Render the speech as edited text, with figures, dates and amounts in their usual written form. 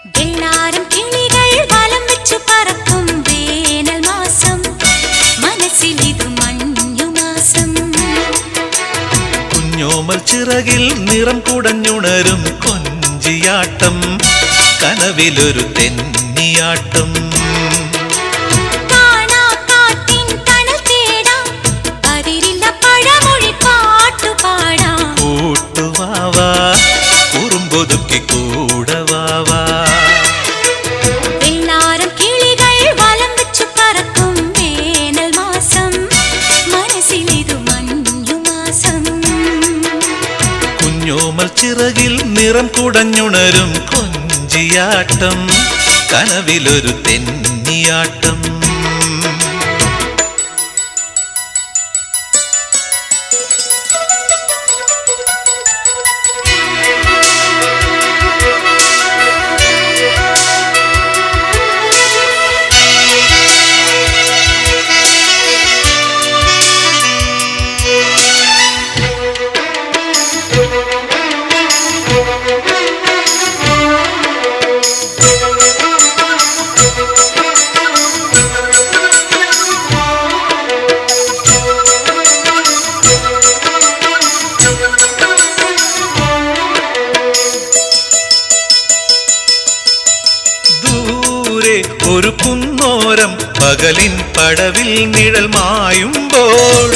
വെള്ളാരം കിളികൾ വലം വെച്ചു പറക്കും വേനൽ മാസം മനസ്സിലിതു മഞ്ഞുമാസം കുഞ്ഞോമൽ ചിറകിൽ നിറം കുടഞ്ഞുണരും കൊഞ്ചിയാട്ടം കനവിലൊരു തെന്നിയാട്ടം കുറുമ്പൊതുക്കി കൂടവാവാ വെള്ളാരം കിളികൾ വലം വെച്ചു പറക്കും വേനൽ മാസം മനസ്സിലിതു മഞ്ഞുമാസം കുഞ്ഞോമൽ ചിറകിൽ നിറം കുടഞ്ഞുണരും കൊഞ്ചിയാട്ടം കനവിലൊരു തെന്നിയാട്ടം ഒരു കുന്നോരം പകലിൻ പടവിൽ നിഴൽ മായുമ്പോൾ